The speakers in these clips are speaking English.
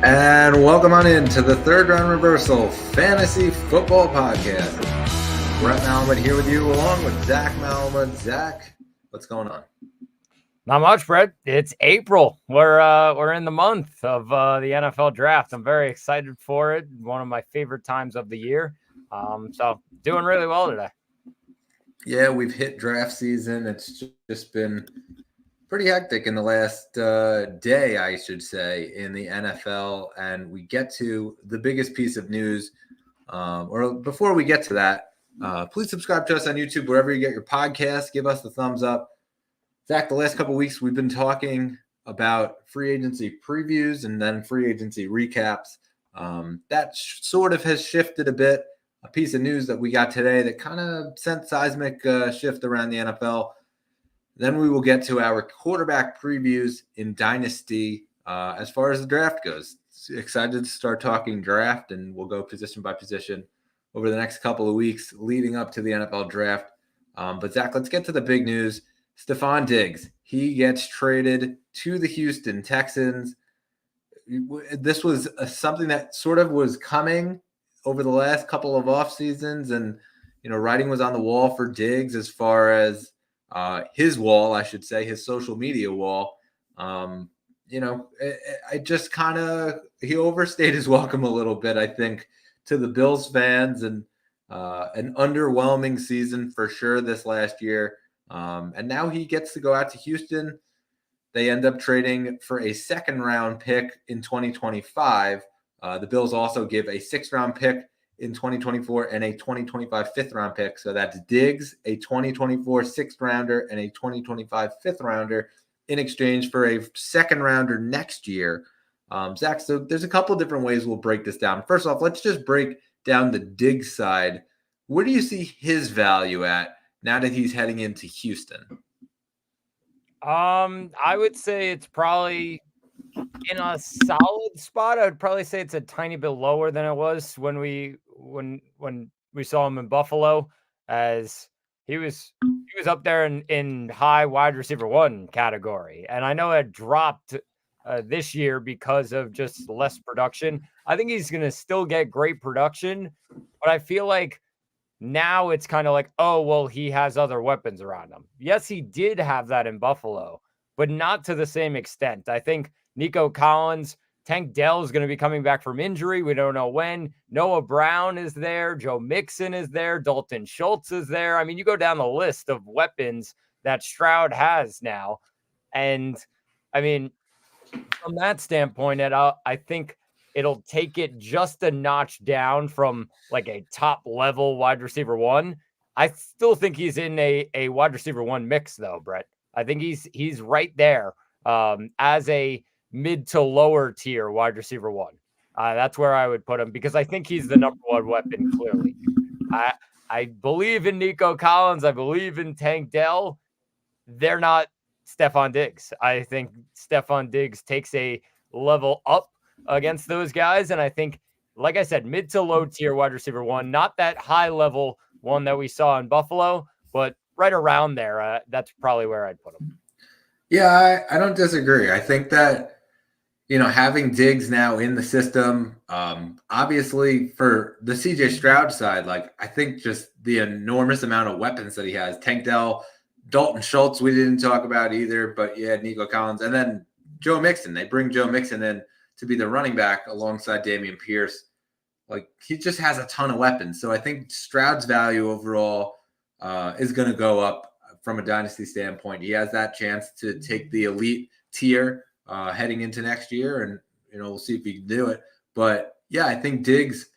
And welcome on in to the Third Round Reversal Fantasy Football Podcast. Brett Malamud here with you, along with Zach Malamud. Zach, what's going on? Not much, Brett. It's April. We're in the month of the NFL draft. I'm very excited for it. One of my favorite times of the year. So doing really well today. Yeah, we've hit draft season. It's just been pretty hectic in the last day, I should say, in the NFL. And we get to the biggest piece of news. Or before we get to that, please subscribe to us on YouTube, wherever you get your podcast. Give us the thumbs up. Zach, the last couple of weeks, we've been talking about free agency previews and then free agency recaps. That sort of has shifted a bit. A piece of news that we got today that kind of sent seismic shift around the NFL. Then we will get to our quarterback previews in Dynasty as far as the draft goes. Excited to start talking draft, and we'll go position by position over the next couple of weeks leading up to the NFL draft. But Zach, let's get to the big news. Stefan Diggs, he gets traded to the Houston Texans. This was something that sort of was coming over the last couple of off seasons, and writing was on the wall for Diggs as far as his wall, I should say, his social media wall. I just he overstayed his welcome a little bit, I think, to the Bills fans, and an underwhelming season for sure this last year. And now he gets to go out to Houston. They end up trading for a second-round pick in 2025. The Bills also give a sixth-round pick in 2024 and a 2025 fifth-round pick. So that's Diggs, a 2024 sixth-rounder, and a 2025 fifth-rounder in exchange for a second-rounder next year. Zach, so there's a couple of different ways we'll break this down. First off, let's just break down the Diggs side. Where do you see his value at now that he's heading into Houston? I would say it's probably in a solid spot. I would probably say it's a tiny bit lower than it was when we saw him in Buffalo, as he was up there in high wide receiver one category. And I know it dropped this year because of just less production. I think he's going to still get great production, but I feel like now it's kind of like, oh, well, he has other weapons around him. Yes, he did have that in Buffalo, but not to the same extent. I think Nico Collins, Tank Dell is going to be coming back from injury. We don't know when. Noah Brown is there. Joe Mixon is there. Dalton Schultz is there. I mean, you go down the list of weapons that Stroud has now. And I mean, from that standpoint, I think it'll take it just a notch down from like a top level wide receiver one. I still think he's in a wide receiver one mix though, Brett. I think he's right there as a mid to lower tier wide receiver one. That's where I would put him, because I think he's the number one weapon, clearly. I believe in Nico Collins. I believe in Tank Dell. They're not Stefan Diggs. I think Stefan Diggs takes a level up against those guys. And I think, like I said, mid to low tier wide receiver one, not that high level one that we saw in Buffalo, but right around there. That's probably where I'd put him. Yeah, I don't disagree. I think that, having Diggs now in the system, obviously for the CJ Stroud side, like I think just the enormous amount of weapons that he has. Tank Dell, Dalton Schultz, we didn't talk about either, but yeah, Nico Collins, and then Joe Mixon. They bring Joe Mixon in to be the running back alongside Dameon Pierce. Like, he just has a ton of weapons. So I think Stroud's value overall is going to go up from a dynasty standpoint. He has that chance to take the elite tier heading into next year, and we'll see if he can do it. But yeah, I think Diggs,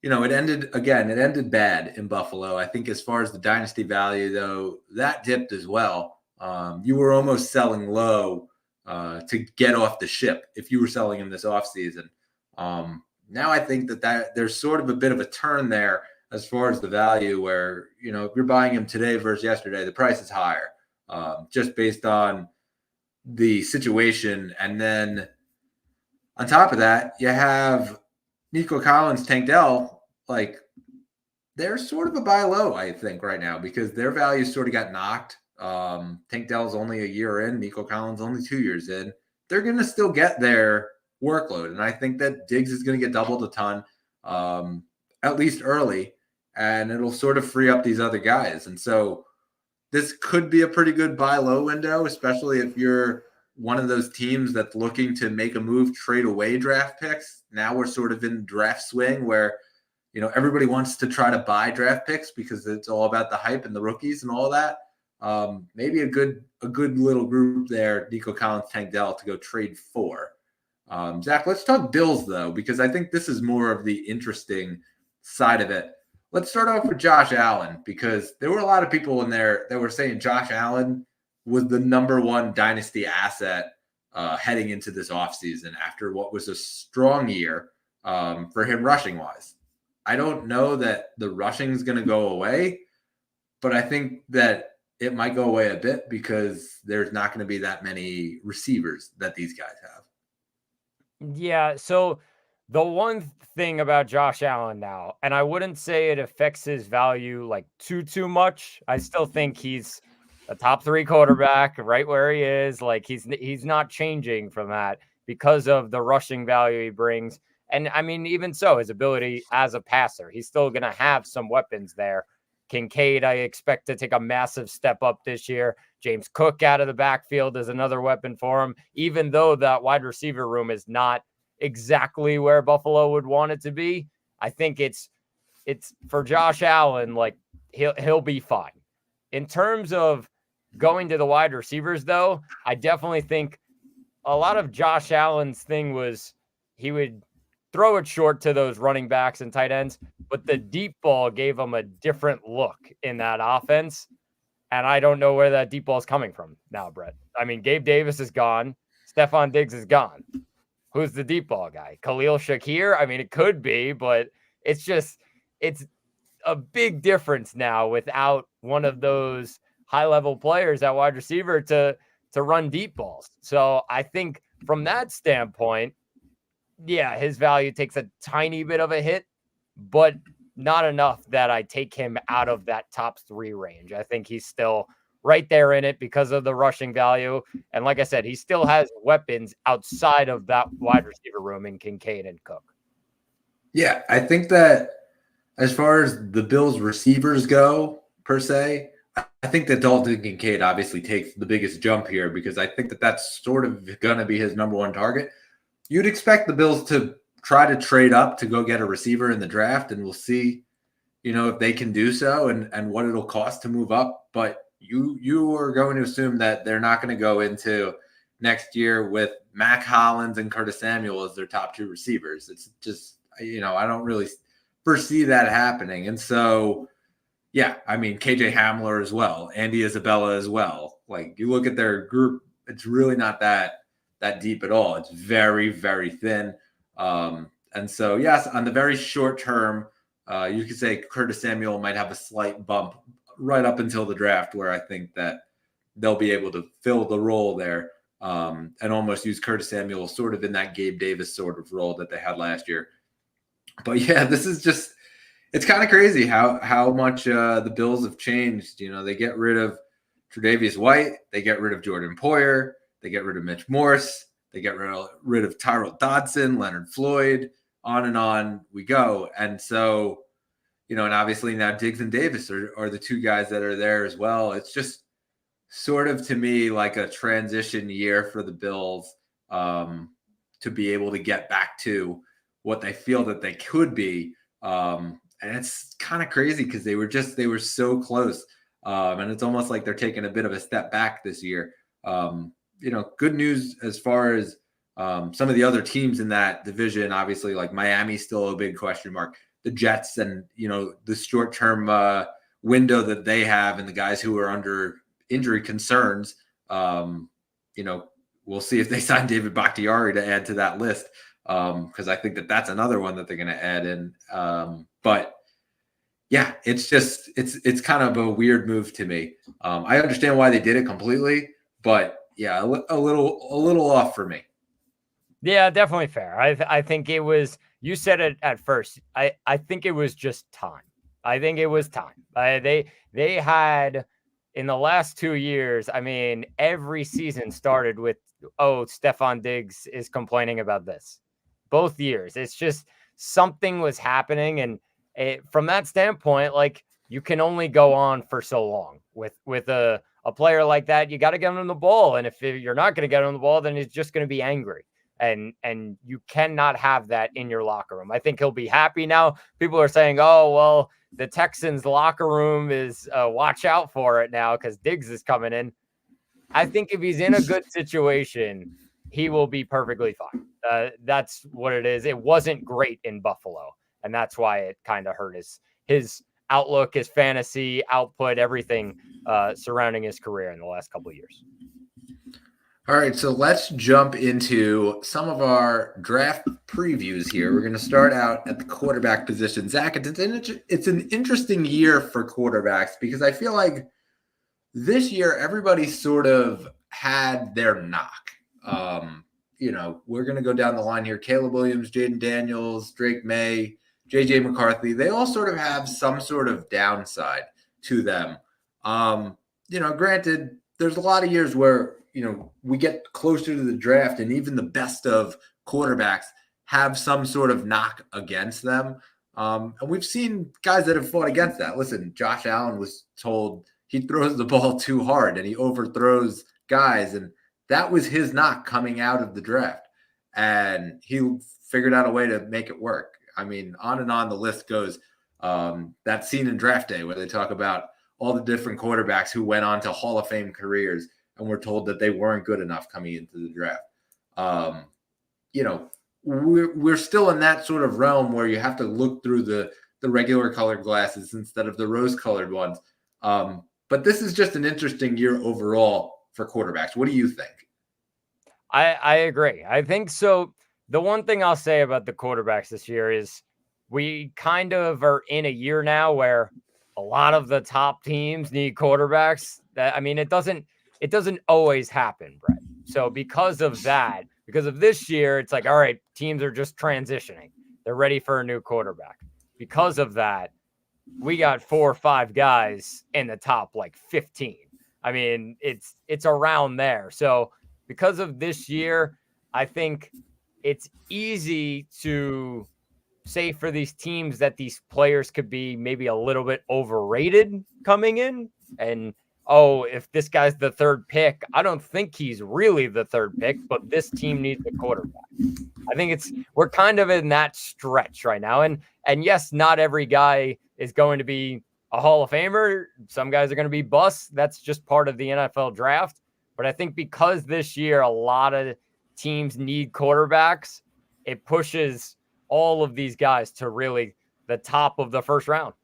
it ended bad in Buffalo. I think as far as the dynasty value, though, that dipped as well. You were almost selling low to get off the ship if you were selling him this offseason. Now I think that there's sort of a bit of a turn there as far as the value, where, if you're buying him today versus yesterday, the price is higher just based on the situation. And then on top of that, you have Nico Collins, Tank Dell, like they're sort of a buy low, I think, right now, because their value sort of got knocked. Tank Dell's only a year in, Nico Collins only 2 years in. They're going to still get their workload. And I think that Diggs is going to get doubled a ton, at least early, and it'll sort of free up these other guys. And so this could be a pretty good buy low window, especially if you're one of those teams that's looking to make a move, trade away draft picks. Now we're sort of in draft swing where, everybody wants to try to buy draft picks because it's all about the hype and the rookies and all that. Maybe a good little group there, Nico Collins, Tank Dell, to go trade for. Zach, let's talk Bills though, because I think this is more of the interesting side of it. Let's start off with Josh Allen, because there were a lot of people in there that were saying Josh Allen was the number one dynasty asset heading into this offseason after what was a strong year for him rushing-wise. I don't know that the rushing is going to go away, but I think that it might go away a bit because there's not going to be that many receivers that these guys have. Yeah, so the one thing about Josh Allen now, and I wouldn't say it affects his value like too much. I still think he's a top 3 quarterback right where he is. Like he's not changing from that because of the rushing value he brings. And I mean, even so, his ability as a passer, he's still going to have some weapons there. Kincaid, I expect to take a massive step up this year. James Cook out of the backfield is another weapon for him, even though that wide receiver room is not exactly where Buffalo would want it to be. I think it's for Josh Allen, like he'll be fine. In terms of going to the wide receivers, though, I definitely think a lot of Josh Allen's thing was he would throw it short to those running backs and tight ends, but the deep ball gave him a different look in that offense. And I don't know where that deep ball is coming from now, Brett. I mean, Gabe Davis is gone. Stefan Diggs is gone. Who's the deep ball guy? Khalil Shakir? I mean, it could be, but it's a big difference now without one of those high-level players at wide receiver to run deep balls. So I think from that standpoint, yeah, his value takes a tiny bit of a hit, but not enough that I take him out of that top 3 range. I think he's still right there in it because of the rushing value. And like I said, he still has weapons outside of that wide receiver room in Kincaid and Cook. Yeah, I think that as far as the Bills receivers go, per se, I think that Dalton Kincaid obviously takes the biggest jump here because I think that that's sort of going to be his number one target. You'd expect the Bills to try to trade up to go get a receiver in the draft, and we'll see, if they can do so and what it'll cost to move up. But you are going to assume that they're not going to go into next year with Mac Hollins and Curtis Samuel as their top 2 receivers. It's just, I don't really foresee that happening. And so, yeah, I mean, KJ Hamler as well, Andy Isabella as well. Like you look at their group, it's really not that deep at all. It's very, very thin. And so, yes, on the very short term, you could say Curtis Samuel might have a slight bump right up until the draft where I think that they'll be able to fill the role there and almost use Curtis Samuel sort of in that Gabe Davis sort of role that they had last year. But yeah, this is just, it's kind of crazy how much the Bills have changed. They get rid of Tre'Davious White. They get rid of Jordan Poyer. They get rid of Mitch Morse. They get rid of Tyrell Dodson, Leonard Floyd, on and on we go. And so, and obviously now Diggs and Davis are the 2 guys that are there as well. It's just sort of, to me, like a transition year for the Bills to be able to get back to what they feel that they could be. And it's kind of crazy because they were so close. And it's almost like they're taking a bit of a step back this year. Good news as far as some of the other teams in that division, obviously, like Miami's still a big question mark. The Jets and, the short-term window that they have and the guys who are under injury concerns, we'll see if they sign David Bakhtiari to add to that list because I think that that's another one that they're going to add in. But yeah, it's just it's kind of a weird move to me. I understand why they did it completely, but yeah, a little off for me. Yeah, definitely fair. I think it was, you said it at first. I think it was just time. I think it was time. They had in the last 2 years, I mean, every season started with oh, Stefan Diggs is complaining about this. Both years. It's just something was happening. And from that standpoint, like, you can only go on for so long with a player like that. You got to get him the ball. And if you're not going to get him the ball, then he's just going to be angry. And you cannot have that in your locker room. I think he'll be happy now. People are saying, oh, well, the Texans locker room is watch out for it now because Diggs is coming in. I think if he's in a good situation, he will be perfectly fine. That's what it is. It wasn't great in Buffalo, and that's why it kind of hurt his outlook, his fantasy output, everything surrounding his career in the last couple of years. All right, so let's jump into some of our draft previews here. We're going to start out at the quarterback position. Zach, it's an interesting year for quarterbacks because I feel like this year everybody sort of had their knock. We're going to go down the line here. Caleb Williams, Jaden Daniels, Drake May, J.J. McCarthy, they all sort of have some sort of downside to them. Granted, there's a lot of years where we get closer to the draft and even the best of quarterbacks have some sort of knock against them. And we've seen guys that have fought against that. Listen, Josh Allen was told he throws the ball too hard and he overthrows guys. And that was his knock coming out of the draft. And he figured out a way to make it work. I mean, on and on the list goes. That scene in Draft Day where they talk about all the different quarterbacks who went on to Hall of Fame careers and were told that they weren't good enough coming into the draft. We're still in that sort of realm where you have to look through the regular colored glasses instead of the rose-colored ones. But this is just an interesting year overall for quarterbacks. What do you think? I agree. I think so. The one thing I'll say about the quarterbacks this year is we kind of are in a year now where a lot of the top teams need quarterbacks. It doesn't always happen, Brett. So because of that, because of this year, it's like, all right, teams are just transitioning. They're ready for a new quarterback. Because of that, we got 4 or 5 guys in the top 15. I mean, it's around there. So because of this year, I think it's easy to say for these teams that these players could be maybe a little bit overrated coming in. And, oh, if this guy's the 3rd pick, I don't think he's really the 3rd pick, but this team needs a quarterback. I think we're kind of in that stretch right now. And yes, not every guy is going to be a Hall of Famer. Some guys are going to be busts. That's just part of the NFL draft. But I think because this year a lot of teams need quarterbacks, it pushes all of these guys to really the top of the first round.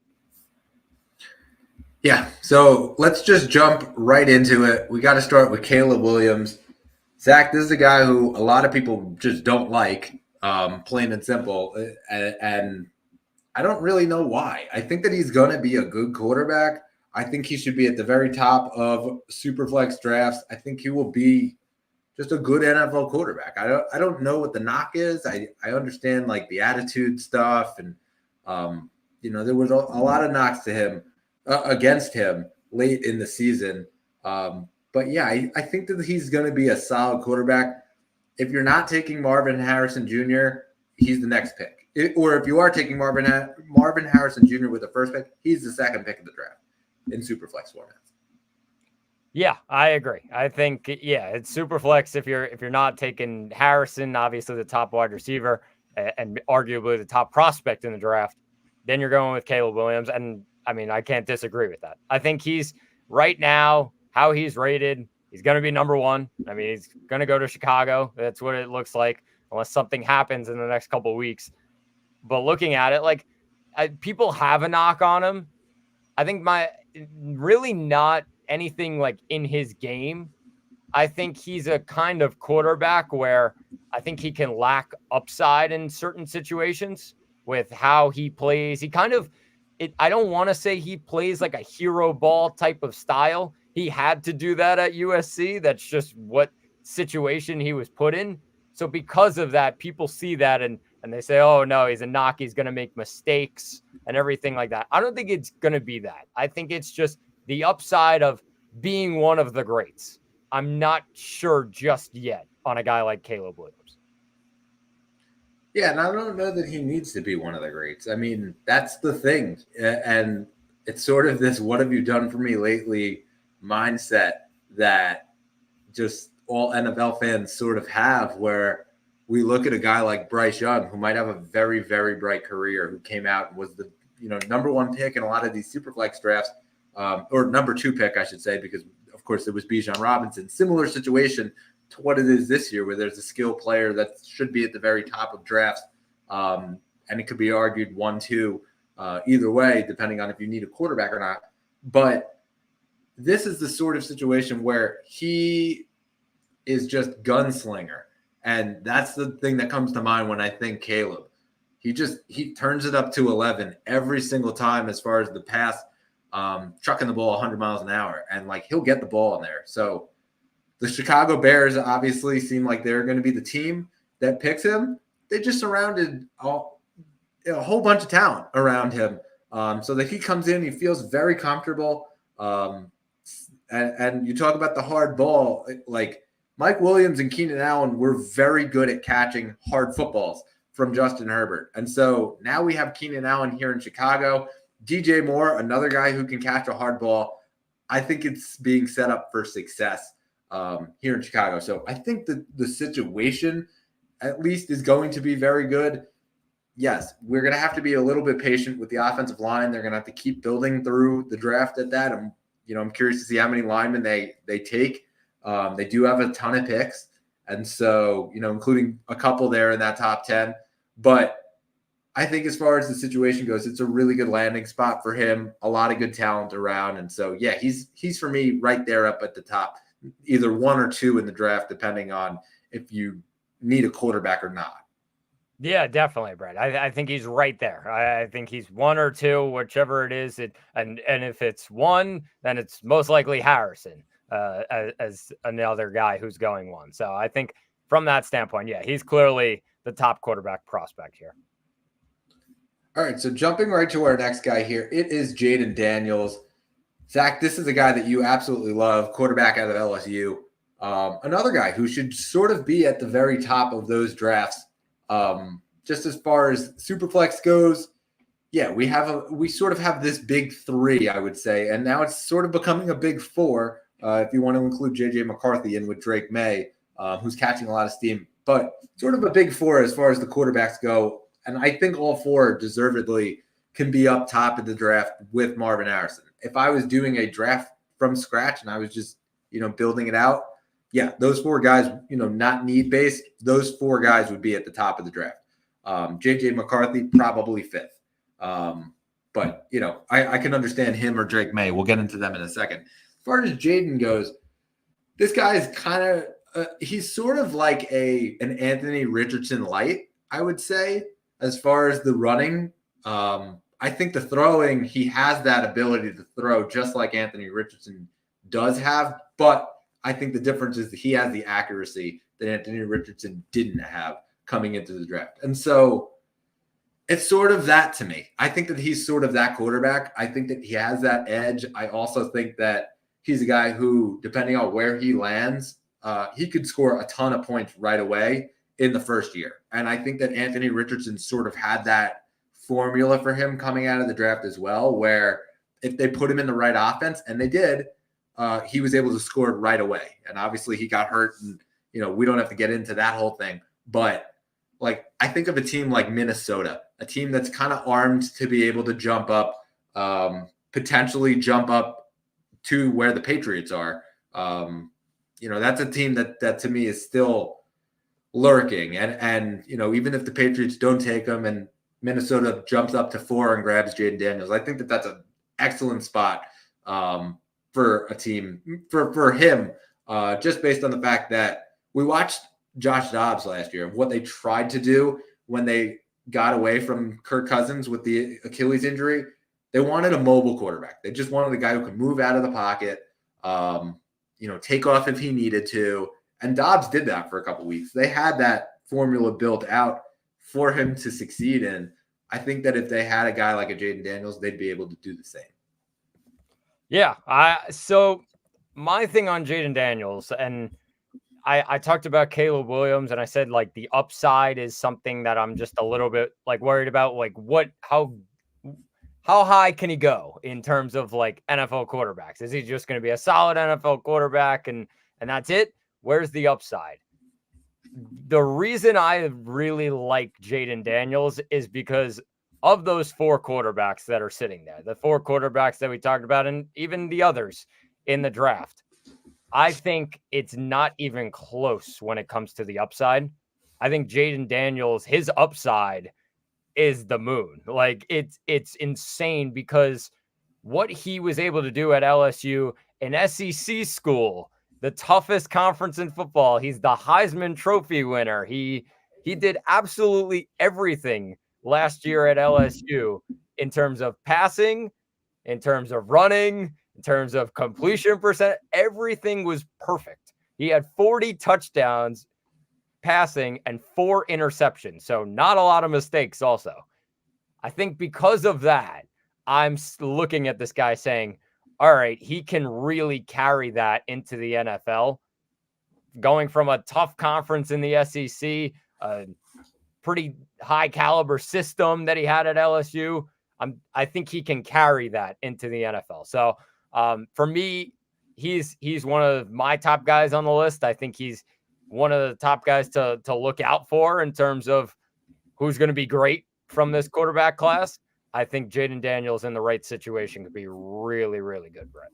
Yeah, so let's just jump right into it. We got to start with Caleb Williams. Zach, this is a guy who a lot of people just don't like, plain and simple. And I don't really know why. I think that he's going to be a good quarterback. I think he should be at the very top of Superflex drafts. I think he will be just a good NFL quarterback. I don't know what the knock is. I understand the attitude stuff. And, there was a lot of knocks to him. Against him late in the season. But yeah, I think that he's going to be a solid quarterback. If you're not taking Marvin Harrison Jr., he's the next pick. Or if you are taking Marvin Harrison Jr. with the 1st pick, he's the 2nd pick of the draft in Superflex formats. Yeah, I agree. I think, it's Superflex if you're not taking Harrison, obviously the top wide receiver and arguably the top prospect in the draft, then you're going with Caleb Williams. And I can't disagree with that. I think he's right now, how he's rated, he's going to be number 1. He's going to go to Chicago. That's what it looks like, unless something happens in the next couple of weeks. But looking at it, people have a knock on him. I think really not anything in his game. I think he's a kind of quarterback where I think he can lack upside in certain situations with how he plays. He kind of, I don't want to say he plays like a hero ball type of style. He had to do that at USC. That's just what situation he was put in. So because of that, people see that and they say, oh, no, he's a knock. He's going to make mistakes and everything like that. I don't think it's going to be that. I think it's just the upside of being one of the greats. I'm not sure just yet on a guy like Caleb Williams. Yeah, and I don't know that he needs to be one of the greats. I mean, that's the thing. And it's sort of this what have you done for me lately mindset that just all NFL fans sort of have, where we look at a guy like Bryce Young, who might have a very, very bright career, who came out and was the number one pick in a lot of these superflex drafts, or number two pick, I should say, because of course it was Bijan Robinson. Similar situation to what it is this year, where there's a skill player that should be at the very top of drafts, and it could be argued 1-2 either way, depending on if you need a quarterback or not. But this is the sort of situation where he is just gunslinger. And that's the thing that comes to mind when I think Caleb. He turns it up to 11 every single time as far as the pass, trucking the ball 100 miles an hour. And, like, he'll get the ball in there. So the Chicago Bears obviously seem like they're going to be the team that picks him. They just surrounded a whole bunch of talent around him, so that he comes in, he feels very comfortable. And you talk about the hard ball, like Mike Williams and Keenan Allen were very good at catching hard footballs from Justin Herbert. And so now we have Keenan Allen here in Chicago. DJ Moore, another guy who can catch a hard ball. I think it's being set up for success here in Chicago. So I think that the situation at least is going to be very good. Yes, we're going to have to be a little bit patient with the offensive line. They're going to have to keep building through the draft at that. I'm curious to see how many linemen they take. They do have a ton of picks, and so, including a couple there in that top 10. But I think as far as the situation goes, it's a really good landing spot for him. A lot of good talent around, and so yeah, he's for me right there up at the top, either 1 or 2 in the draft, depending on if you need a quarterback or not. Yeah, definitely, Brett. I think he's right there. I think he's 1 or 2, whichever it is. And if it's 1, then it's most likely Harrison as another guy who's going 1. So I think from that standpoint, yeah, he's clearly the top quarterback prospect here. All right, so jumping right to our next guy here, it is Jaden Daniels. Zach, this is a guy that you absolutely love, quarterback out of LSU. Another guy who should sort of be at the very top of those drafts. Just as far as Superflex goes, yeah, we sort of have this big 3, I would say, and now it's sort of becoming a big 4 if you want to include JJ McCarthy in with Drake May, who's catching a lot of steam, but sort of a big 4 as far as the quarterbacks go. And I think all 4 deservedly can be up top of the draft with Marvin Harrison. If I was doing a draft from scratch and I was just, building it out, yeah, those 4 guys, not need-based, those 4 guys would be at the top of the draft. JJ McCarthy, probably 5th. But, I can understand him or Drake May. We'll get into them in a second. As far as Jaden goes, this guy is kind of he's sort of like an Anthony Richardson light, I would say, as far as the running. I think the throwing, he has that ability to throw just like Anthony Richardson does have, but I think the difference is that he has the accuracy that Anthony Richardson didn't have coming into the draft. And so it's sort of that to me. I think that he's sort of that quarterback. I think that he has that edge. I also think that he's a guy who, depending on where he lands, he could score a ton of points right away in the first year. And I think that Anthony Richardson sort of had that formula for him coming out of the draft as well, where if they put him in the right offense, and they did, he was able to score right away. And obviously he got hurt, and, we don't have to get into that whole thing. But, like, I think of a team like Minnesota, a team that's kind of armed to be able to jump up, potentially jump up to where the Patriots are. That's a team that to me is still lurking. And even if the Patriots don't take them and Minnesota jumps up to 4 and grabs Jaden Daniels, I think that that's an excellent spot for a team, for him, just based on the fact that we watched Josh Dobbs last year, what they tried to do when they got away from Kirk Cousins with the Achilles injury. They wanted a mobile quarterback. They just wanted a guy who could move out of the pocket, take off if he needed to. And Dobbs did that for a couple of weeks. They had that formula built out for him to succeed in. I think that if they had a guy like a Jaden Daniels, they'd be able to do the same. Yeah. So my thing on Jaden Daniels, and I talked about Caleb Williams, and I said like the upside is something that I'm just a little bit like worried about. Like how high can he go in terms of like NFL quarterbacks? Is he just going to be a solid NFL quarterback and that's it? Where's the upside? The reason I really like Jaden Daniels is because of those 4 quarterbacks that are sitting there, the 4 quarterbacks that we talked about, and even the others in the draft. I think it's not even close when it comes to the upside. I think Jaden Daniels, his upside is the moon. Like it's insane because what he was able to do at LSU, an SEC school, the toughest conference in football. He's the Heisman Trophy winner. He did absolutely everything last year at LSU in terms of passing, in terms of running, in terms of completion percent. Everything was perfect. He had 40 touchdowns passing and 4 interceptions. So not a lot of mistakes also. I think because of that, I'm looking at this guy saying, all right, he can really carry that into the NFL. Going from a tough conference in the SEC, a pretty high caliber system that he had at LSU, I think he can carry that into the NFL. So for me, he's one of my top guys on the list. I think he's one of the top guys to look out for in terms of who's going to be great from this quarterback class. I think Jaden Daniels in the right situation could be really, really good, Brett.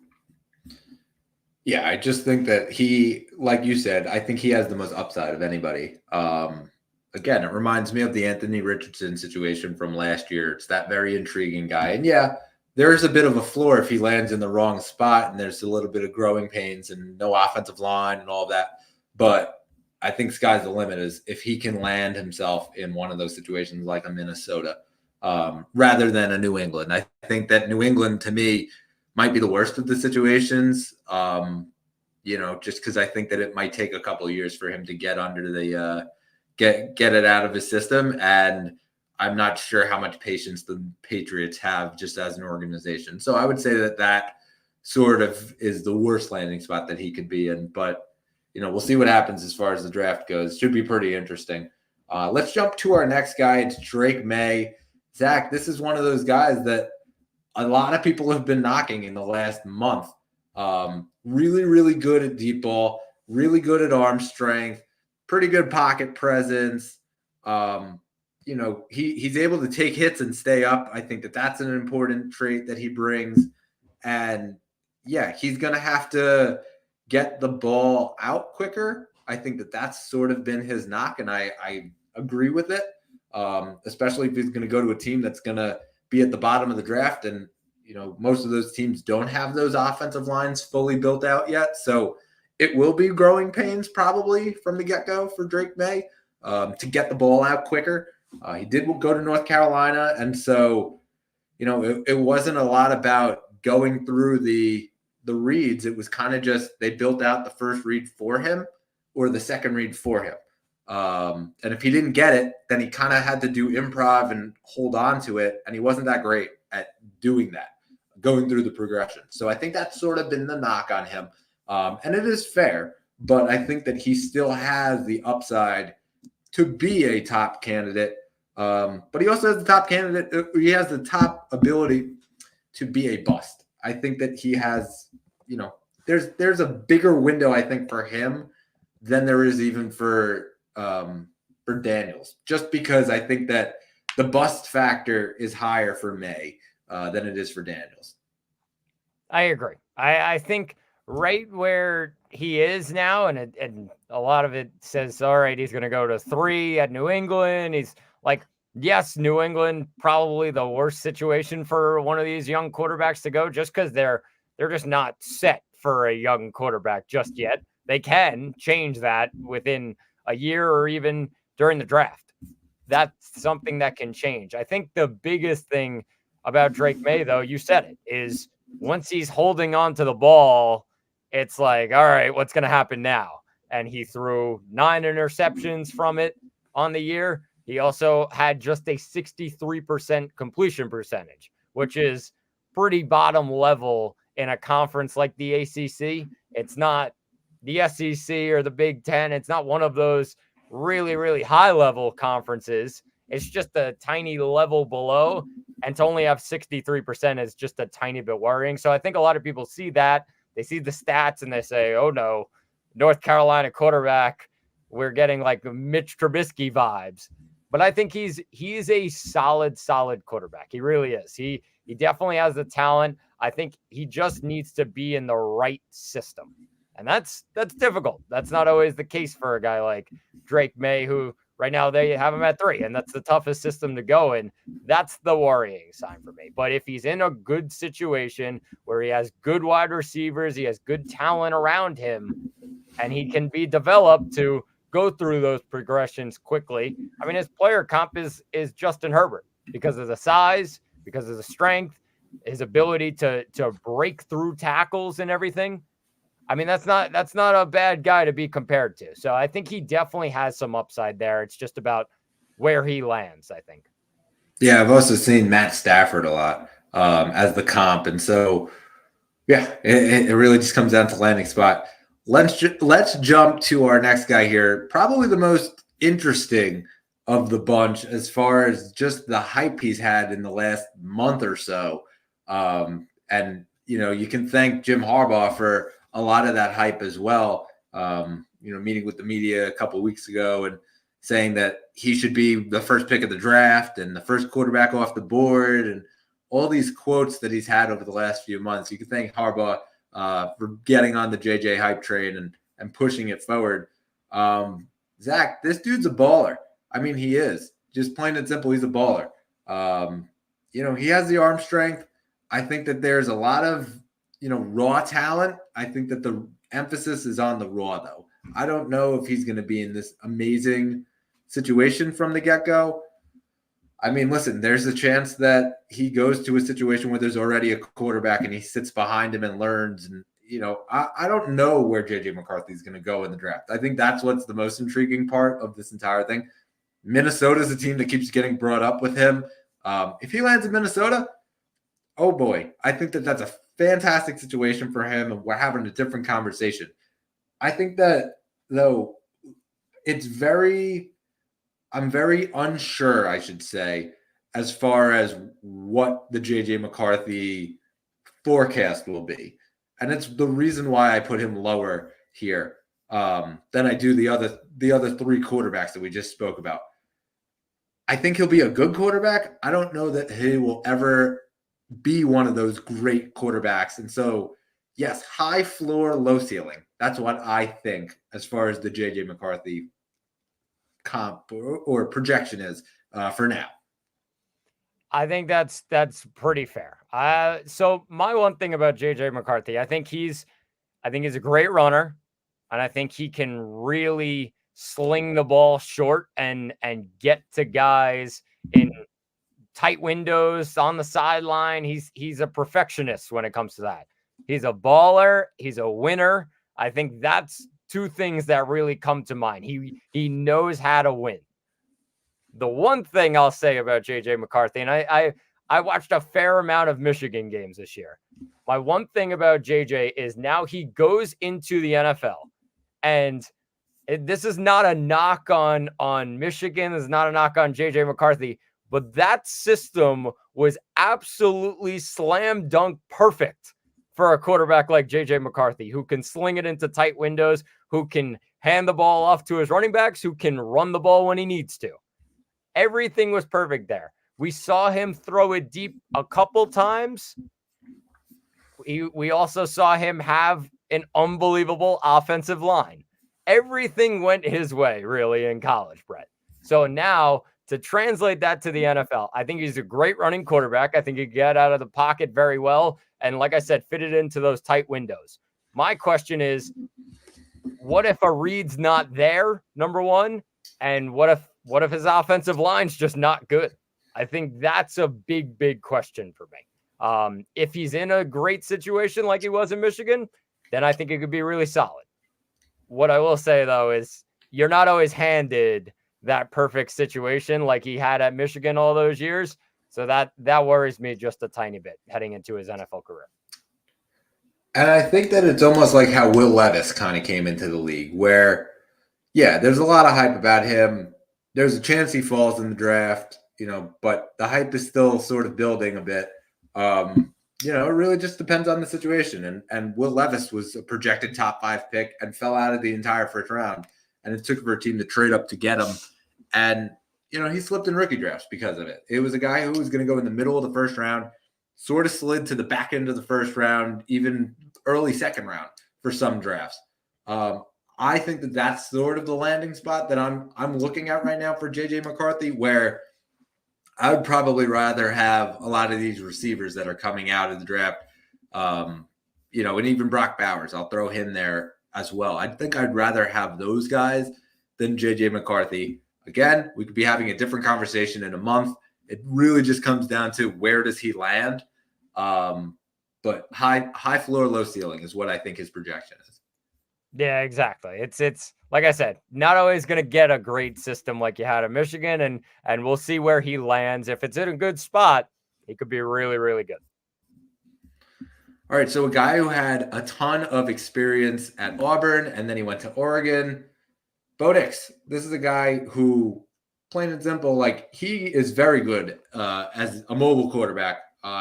Yeah, I just think that he, like you said, I think he has the most upside of anybody. Again, it reminds me of the Anthony Richardson situation from last year. It's that very intriguing guy. And yeah, there's a bit of a floor if he lands in the wrong spot and there's a little bit of growing pains and no offensive line and all that. But I think sky's the limit is if he can land himself in one of those situations like a Minnesota rather than a New England. I think that New England, to me, might be the worst of the situations, just because I think that it might take a couple of years for him to get under the get it out of his system. And I'm not sure how much patience the Patriots have just as an organization. So I would say that sort of is the worst landing spot that he could be in. But we'll see what happens as far as the draft goes. Should be pretty interesting. Let's jump to our next guy. It's Drake May. Zach, this is one of those guys that a lot of people have been knocking in the last month. Really, really good at deep ball, really good at arm strength, pretty good pocket presence. He's able to take hits and stay up. I think that that's an important trait that he brings. And yeah, he's going to have to get the ball out quicker. I think that that's sort of been his knock, and I agree with it, especially if he's going to go to a team that's going to be at the bottom of the draft. And, most of those teams don't have those offensive lines fully built out yet. So it will be growing pains probably from the get-go for Drake May to get the ball out quicker. He did go to North Carolina. And so, it wasn't a lot about going through the reads. It was kind of just they built out the first read for him or the second read for him. And if he didn't get it, then he kind of had to do improv and hold on to it. And he wasn't that great at doing that, going through the progression. So I think that's sort of been the knock on him. And it is fair, but I think that he still has the upside to be a top candidate. But he also has the top candidate. He has the top ability to be a bust. I think that he has, there's a bigger window, I think, for him than there is even for Daniels, just because I think that the bust factor is higher for May than it is for Daniels. I agree. I think right where he is now, and a lot of it says, all right, he's going to go to 3 at New England. He's like, yes, New England, probably the worst situation for one of these young quarterbacks to go just because they're just not set for a young quarterback just yet. They can change that within a year or even during the draft. That's something that can change. I think the biggest thing about Drake May, though, you said it, is once he's holding on to the ball, it's like, all right, what's going to happen now? And he threw 9 interceptions from it on the year. He also had just a 63% completion percentage, which is pretty bottom level in a conference like the ACC. It's not the SEC or the Big Ten. It's not one of those really, really high level conferences. It's just a tiny level below. And to only have 63% is just a tiny bit worrying. So I think a lot of people see that. They see the stats and they say, oh no, North Carolina quarterback, we're getting like Mitch Trubisky vibes. But I think he's a solid quarterback. He really is. He definitely has the talent. I think he just needs to be in the right system. And that's difficult. That's not always the case for a guy like Drake May, who right now they have him at 3, and that's the toughest system to go in. That's the worrying sign for me. But if he's in a good situation where he has good wide receivers, he has good talent around him, and he can be developed to go through those progressions quickly. I mean, his player comp is Justin Herbert because of the size, because of the strength, his ability to break through tackles and everything. I mean, that's not a bad guy to be compared to. So I think he definitely has some upside there. It's just about where he lands, I think. Yeah, I've also seen Matt Stafford a lot as the comp. And so, yeah, it really just comes down to landing spot. Let's jump to our next guy here. Probably the most interesting of the bunch as far as just the hype he's had in the last month or so. And, you can thank Jim Harbaugh for a lot of that hype as well. Meeting with the media a couple of weeks ago and saying that he should be the first pick of the draft and the first quarterback off the board and all these quotes that he's had over the last few months. You can thank Harbaugh for getting on the JJ hype train and pushing it forward. Zach, this dude's a baller. I mean, he is. Just plain and simple, he's a baller. He has the arm strength. I think that there's a lot of, raw talent. I think that the emphasis is on the raw, though. I don't know if he's going to be in this amazing situation from the get-go. I mean, listen, there's a chance that he goes to a situation where there's already a quarterback and he sits behind him and learns. And, I don't know where J.J. McCarthy is going to go in the draft. I think that's what's the most intriguing part of this entire thing. Minnesota is a team that keeps getting brought up with him. If he lands in Minnesota, oh boy, I think that that's a fantastic situation for him, and we're having a different conversation. I think that, though, I'm very unsure, I should say, as far as what the J.J. McCarthy forecast will be. And it's the reason why I put him lower here than I do the other 3 quarterbacks that we just spoke about. I think he'll be a good quarterback. I don't know that he will ever be one of those great quarterbacks. And so, yes, high floor, low ceiling. That's what I think as far as the J.J. McCarthy comp or projection is for now. I think that's pretty fair. So my one thing about JJ McCarthy, I think he's a great runner, and I think he can really sling the ball short and get to guys in tight windows on the sideline. He's a perfectionist when it comes to that. He's a baller. He's a winner. I think that's 2 things that really come to mind. He knows how to win. The one thing I'll say about JJ McCarthy, and I watched a fair amount of Michigan games this year. My one thing about JJ is now he goes into the NFL, and this is not a knock on Michigan. This is not a knock on JJ McCarthy, but that system was absolutely slam dunk perfect for a quarterback like JJ McCarthy, who can sling it into tight windows, who can hand the ball off to his running backs, who can run the ball when he needs to. Everything was perfect there. We saw him throw it deep a couple times. We also saw him have an unbelievable offensive line. Everything went his way, really, in college, Brett. So now, to translate that to the NFL, I think he's a great running quarterback. I think he get out of the pocket very well. And like I said, fit it into those tight windows. My question is, what if a read's not there, number one? And what if his offensive line's just not good? I think that's a big question for me. If he's in a great situation like he was in Michigan, then I think it could be really solid. What I will say, though, is you're not always handed that perfect situation like he had at Michigan all those years. So that worries me just a tiny bit heading into his NFL career. And I think that it's almost like how Will Levis kind of came into the league, where, yeah, there's a lot of hype about him. There's a chance he falls in the draft, but the hype is still sort of building a bit. It really just depends on the situation. And Will Levis was a projected top 5 pick and fell out of the entire first round. And it took for a team to trade up to get him. And, he slipped in rookie drafts because of it. It was a guy who was going to go in the middle of the first round, sort of slid to the back end of the first round, even early second round for some drafts. I think that that's sort of the landing spot that I'm looking at right now for JJ McCarthy, where I would probably rather have a lot of these receivers that are coming out of the draft, and even Brock Bowers. I'll throw him there as well. I think I'd rather have those guys than JJ McCarthy. Again, we could be having a different conversation in a month. It really just comes down to where does he land. But high floor, low ceiling is what I think his projection is. Yeah, exactly. It's like I said, not always going to get a great system like you had in Michigan, and we'll see where he lands. If it's in a good spot, he could be really, really good. All right, so a guy who had a ton of experience at Auburn and then he went to Oregon, Bo Nix. This is a guy who, plain and simple, like he is very good as a mobile quarterback.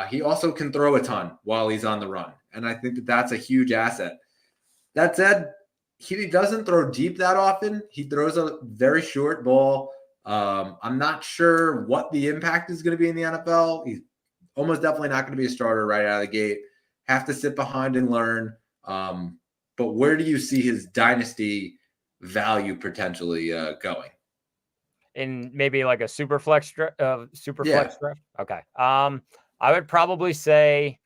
He also can throw a ton while he's on the run, and I think that that's a huge asset. That said, he doesn't throw deep that often. He throws a very short ball. I'm not sure what the impact is going to be in the NFL. He's almost definitely not going to be a starter right out of the gate. Have to sit behind and learn. But where do you see his dynasty value potentially going? In maybe like a super flex draft. Okay. I would probably say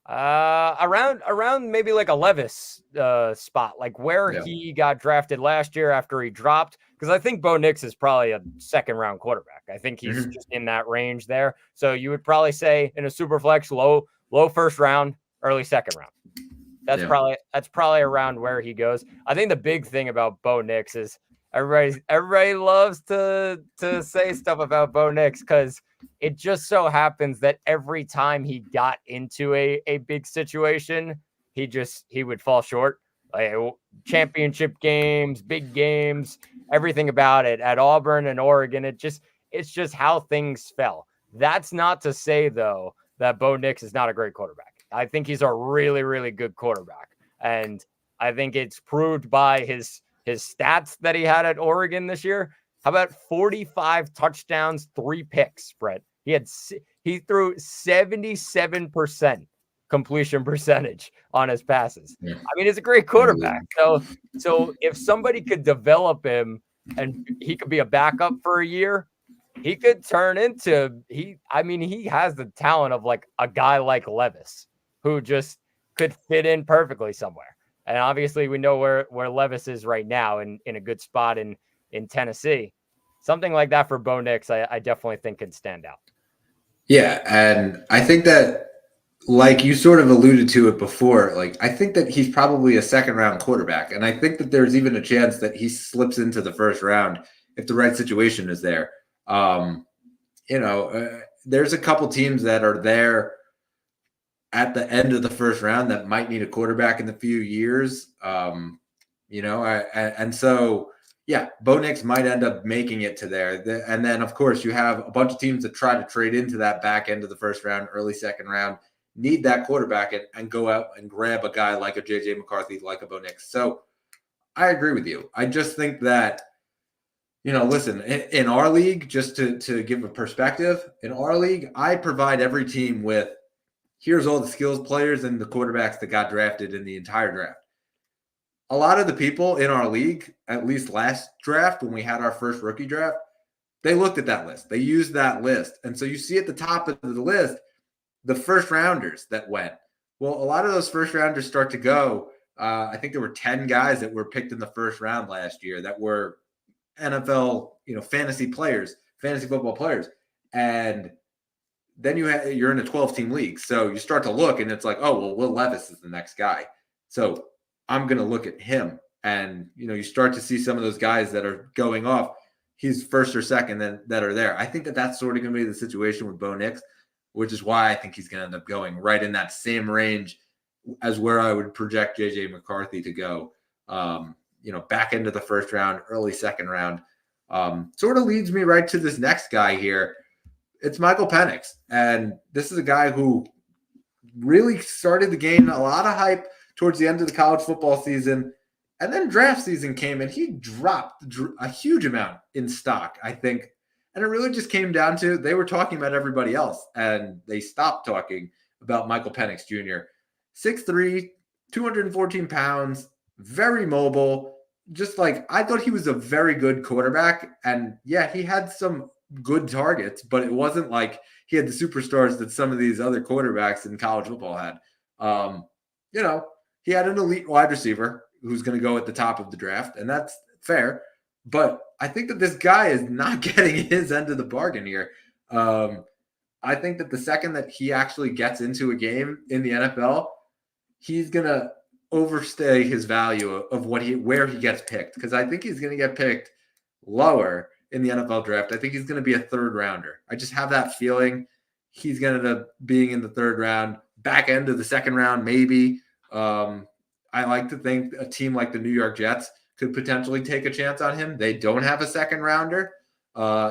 around maybe like a Levis spot, like where he got drafted last year after he dropped. Because I think Bo Nix is probably a second round quarterback. I think he's just in that range there. So you would probably say in a super flex, low first round, early second round. That's probably around where he goes. I think the big thing about Bo Nix is everybody loves to say stuff about Bo Nix because it just so happens that every time he got into a big situation, he would fall short. Like championship games, big games, everything about it at Auburn and Oregon. It's just how things fell. That's not to say though that Bo Nix is not a great quarterback. I think he's a really, really good quarterback. And I think it's proved by his stats that he had at Oregon this year. How about 45 touchdowns, 3 picks, Brett? He threw 77% completion percentage on his passes. I mean, he's a great quarterback. So if somebody could develop him and he could be a backup for a year, he could turn into he has the talent of like a guy like Levis who just could fit in perfectly somewhere. And obviously we know where Levis is right now in a good spot in Tennessee. Something like that for Bo Nix, I definitely think could stand out. Yeah, and I think that, like you sort of alluded to it before, like I think that he's probably a second round quarterback. And I think that there's even a chance that he slips into the first round if the right situation is there. There's a couple teams that are there at the end of the first round that might need a quarterback in a few years. And so, yeah, Bo Nix might end up making it to there. And then, of course, you have a bunch of teams that try to trade into that back end of the first round, early second round, need that quarterback and go out and grab a guy like a JJ McCarthy, like a Bo Nix. So I agree with you. I just think that, listen, in our league, just to give a perspective, in our league, I provide every team with here's all the skills players and the quarterbacks that got drafted in the entire draft. A lot of the people in our league, at least last draft, when we had our first rookie draft, they looked at that list. They used that list. And so you see at the top of the list, the first rounders that went. Well, a lot of those first rounders start to go. I think there were 10 guys that were picked in the first round last year that were NFL, fantasy football players. And then you're in a 12-team league. So you start to look and it's like, oh, well, Will Levis is the next guy. So I'm going to look at him. And, you start to see some of those guys that are going off. He's first or second that are there. I think that that's sort of going to be the situation with Bo Nix, which is why I think he's going to end up going right in that same range as where I would project JJ McCarthy to go. Back into the first round, early second round. Sort of leads me right to this next guy here. It's Michael Penix. And this is a guy who really started to gain a lot of hype towards the end of the college football season. And then draft season came and he dropped a huge amount in stock, I think. And it really just came down to they were talking about everybody else and they stopped talking about Michael Penix Jr. 6'3", 214 pounds, very mobile. Just like I thought he was a very good quarterback. And yeah, he had some good targets, but it wasn't like he had the superstars that some of these other quarterbacks in college football had. He had an elite wide receiver who's going to go at the top of the draft, and that's fair. But I think that this guy is not getting his end of the bargain here. I think that the second that he actually gets into a game in the NFL, he's going to overstay his value of where he gets picked, because I think he's going to get picked lower in the NFL draft. I think he's going to be a third rounder. I just have that feeling he's going to end up being in the third round, back end of the second round, maybe. I like to think a team like the New York Jets could potentially take a chance on him. They don't have a second rounder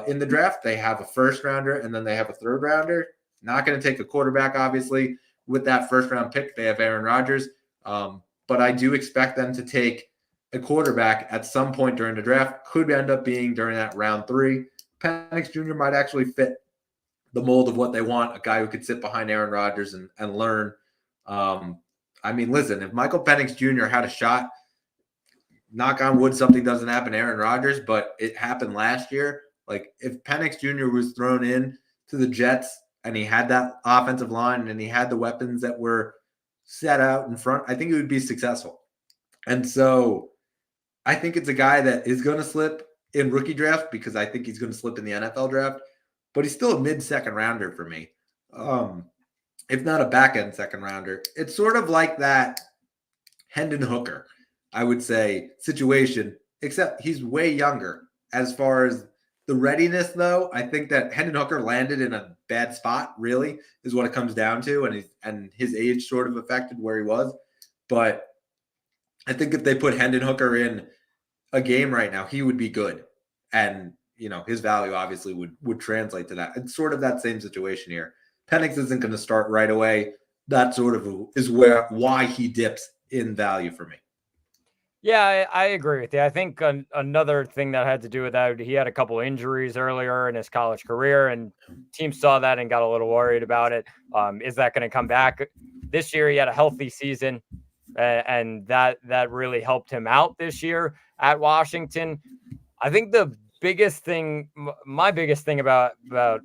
in the draft. They have a first rounder and then they have a third rounder. Not going to take a quarterback, obviously. With that first round pick, they have Aaron Rodgers. But I do expect them to take a quarterback at some point during the draft. Could end up being during that round 3. Penix Jr. might actually fit the mold of what they want, a guy who could sit behind Aaron Rodgers and learn. Listen, if Michael Penix Jr. had a shot, knock on wood, something doesn't happen to Aaron Rodgers, but it happened last year. Like if Penix Jr. was thrown in to the Jets and he had that offensive line and he had the weapons that were set out in front, I think it would be successful. And so I think it's a guy that is going to slip in rookie draft because I think he's going to slip in the NFL draft, but he's still a mid-second rounder for me. If not a back-end second rounder. It's sort of like that Hendon Hooker, I would say, situation, except he's way younger. As far as the readiness, though, I think that Hendon Hooker landed in a bad spot, really, is what it comes down to, and his age sort of affected where he was. But I think if they put Hendon Hooker in a game right now, he would be good. And, his value obviously would translate to that. It's sort of that same situation here. Penix isn't going to start right away. That sort of is why he dips in value for me. Yeah, I agree with you. I think another thing that had to do with that, he had a couple injuries earlier in his college career, and teams saw that and got a little worried about it. Is that going to come back? This year, he had a healthy season, and that really helped him out this year at Washington. I think the biggest thing, my biggest thing about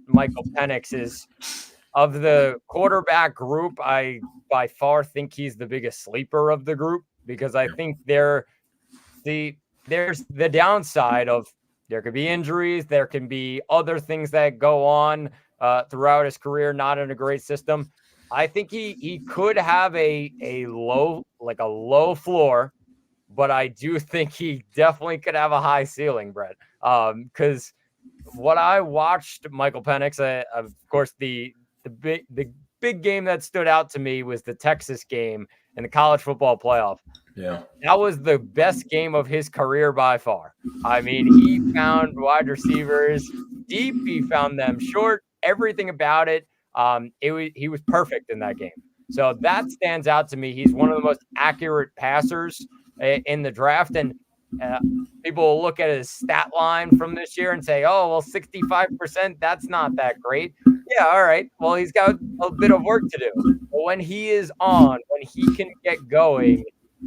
Michael Penix is, of the quarterback group, I by far think he's the biggest sleeper of the group, because I think there's the downside of there could be injuries, there can be other things that go on throughout his career, not in a great system. I think he could have a low floor, but I do think he definitely could have a high ceiling, Brett. Because what I watched Michael Penix, of course, the big game that stood out to me was the Texas game in the college football playoff. Yeah. That was the best game of his career by far. I mean, he found wide receivers deep. He found them short. Everything about it. He was perfect in that game. So that stands out to me. He's one of the most accurate passers in the draft. And people will look at his stat line from this year and say, oh, well, 65%, that's not that great. Yeah, all right. Well, he's got a bit of work to do. But when he is on, when he can get going,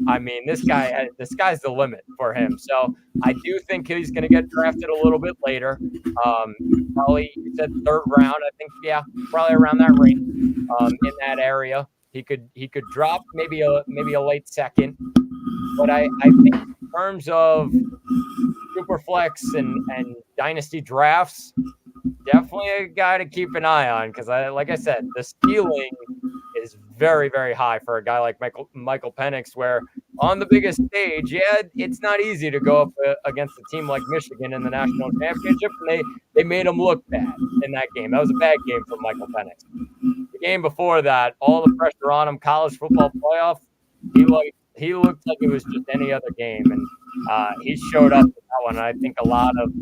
I mean, the sky's the limit for him. So I do think he's going to get drafted a little bit later. Probably, you said third round. I think, yeah, probably around that range, in that area. He could drop maybe a late second. But I think in terms of Superflex and Dynasty drafts, definitely a guy to keep an eye on, because like I said, the ceiling is very, very high for a guy like Michael Penix, where on the biggest stage, yeah, it's not easy to go up against a team like Michigan in the national championship, and they made him look bad in that game. That was a bad game for Michael Penix. the game before that, all the pressure on him, college football playoff, he looked like it was just any other game, and he showed up in that one. And I think a lot of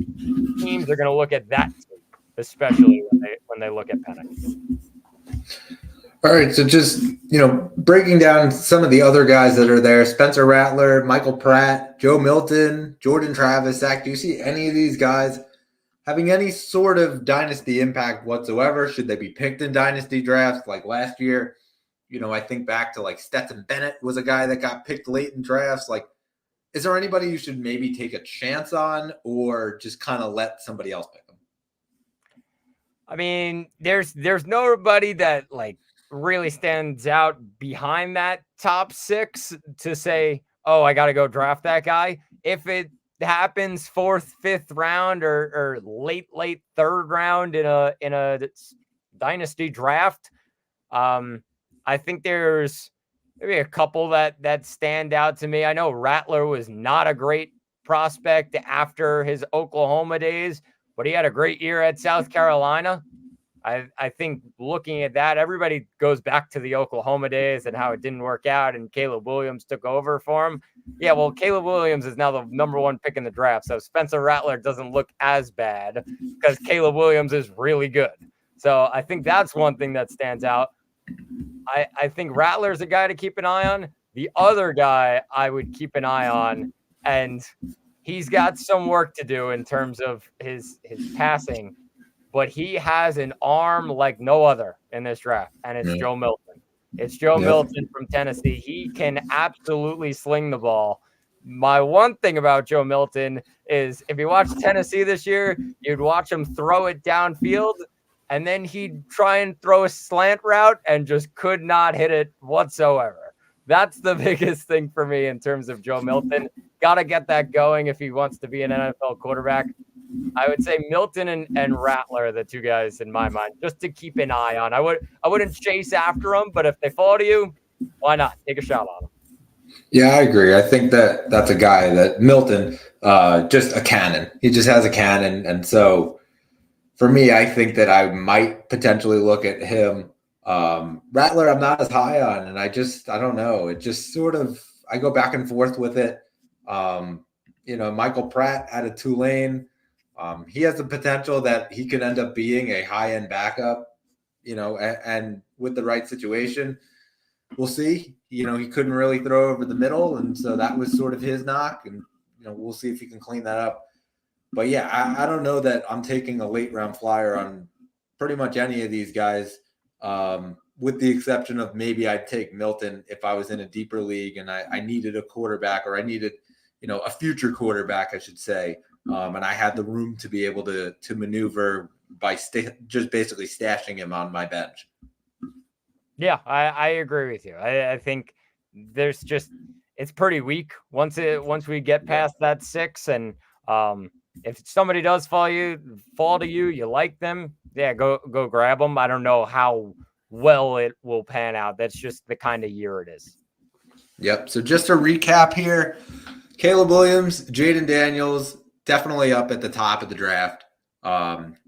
teams are going to look at that tape, especially when they look at Penix. All right, so just breaking down some of the other guys that are there: Spencer Rattler, Michael Pratt, Joe Milton, Jordan Travis. Zach, do you see any of these guys having any sort of dynasty impact whatsoever? Should they be picked in dynasty drafts like last year? I think back to like Stetson Bennett was a guy that got picked late in drafts. Like, is there anybody you should maybe take a chance on, or just kind of let somebody else pick them? I mean, there's nobody that like really stands out behind that top 6 to say, oh, I got to go draft that guy. If it happens 4th, 5th round or late 3rd round in a dynasty draft, I think there's maybe a couple that stand out to me. I know Rattler was not a great prospect after his Oklahoma days, but he had a great year at South Carolina. I think looking at that, everybody goes back to the Oklahoma days and how it didn't work out and Caleb Williams took over for him. Yeah, well, Caleb Williams is now the number 1 pick in the draft, so Spencer Rattler doesn't look as bad because Caleb Williams is really good. So I think that's one thing that stands out. I think Rattler's a guy to keep an eye on. The other guy I would keep an eye on, and he's got some work to do in terms of his passing, but he has an arm like no other in this draft, and it's Joe Milton. It's Joe Milton from Tennessee. He can absolutely sling the ball. My one thing about Joe Milton is if you watch Tennessee this year, you'd watch him throw it downfield, and then he'd try and throw a slant route and just could not hit it whatsoever. That's the biggest thing for me in terms of Joe Milton. Got to get that going if he wants to be an NFL quarterback. I would say Milton and Rattler are the 2 guys in my mind, just to keep an eye on. I wouldn't chase after them, but if they fall to you, why not? Take a shot on them. Yeah, I agree. I think that's a guy that Milton, just a cannon. He just has a cannon. And so for me, I think that I might potentially look at him. Rattler, I'm not as high on, and I don't know. It just sort of, I go back and forth with it. Michael Pratt out of Tulane, he has the potential that he could end up being a high-end backup, and with the right situation, we'll see. He couldn't really throw over the middle, and so that was sort of his knock, and we'll see if he can clean that up. But yeah, I don't know that I'm taking a late round flyer on pretty much any of these guys, with the exception of maybe I'd take Milton if I was in a deeper league and I needed a quarterback, or I needed, a future quarterback, I should say. And I had the room to be able to maneuver by just basically stashing him on my bench. Yeah, I agree with you. I think there's just, it's pretty weak once we get past that 6, and if somebody does fall to you, you like them, yeah, go grab them. I don't know how well it will pan out. That's just the kind of year it is. Yep. So just to recap here, Caleb Williams, Jaden Daniels, definitely up at the top of the draft.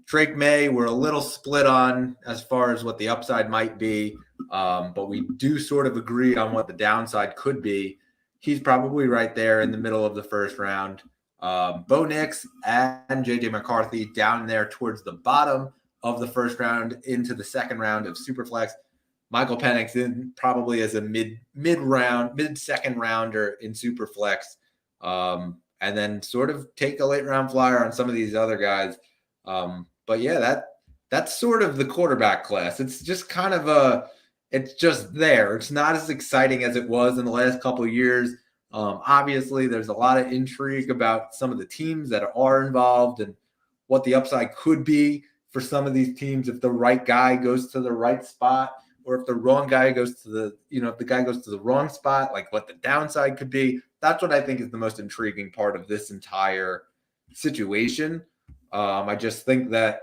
Drake May, we're a little split on as far as what the upside might be, but we do sort of agree on what the downside could be. He's probably right there in the middle of the first round. Bo Nix and JJ McCarthy down there towards the bottom of the first round into the second round of Superflex. Michael Penix in probably as a mid-second rounder in Superflex. And then sort of take a late round flyer on some of these other guys. But yeah, that's sort of the quarterback class. It's just kind of it's just there. It's not as exciting as it was in the last couple of years. Obviously, there's a lot of intrigue about some of the teams that are involved and what the upside could be for some of these teams if the right guy goes to the right spot, or if the wrong guy goes to if the guy goes to the wrong spot, like what the downside could be. That's what I think is the most intriguing part of this entire situation. I just think that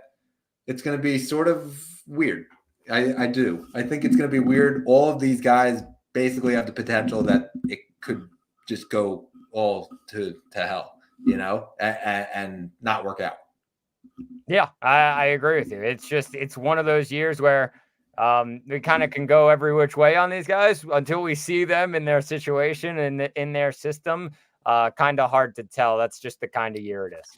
it's going to be sort of weird. I do. I think it's going to be weird. All of these guys basically have the potential that it could just go all to hell, and not work out. Yeah, I agree with you. It's one of those years where We kind of can go every which way on these guys until we see them in their situation and in their system. Kind of hard to tell. That's just the kind of year it is.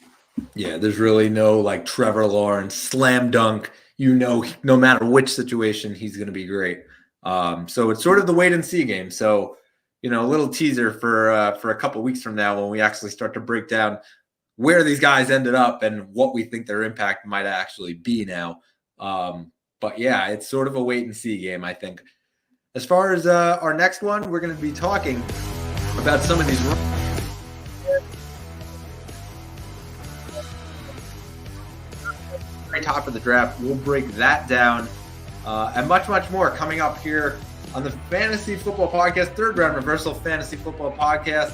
Yeah, there's really no like Trevor Lawrence slam dunk. No matter which situation, he's going to be great. So it's sort of the wait and see game. So, a little teaser for a couple weeks from now when we actually start to break down where these guys ended up and what we think their impact might actually be now. But yeah, it's sort of a wait and see game, I think. As far as our next one, we're going to be talking about some of these. Top of the draft. We'll break that down and much, much more coming up here on the Fantasy Football Podcast, Third Round Reversal Fantasy Football Podcast.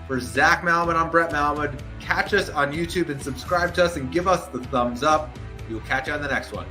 For Zach Malamud, I'm Brett Malamud. Catch us on YouTube and subscribe to us and give us the thumbs up. We will catch you on the next one.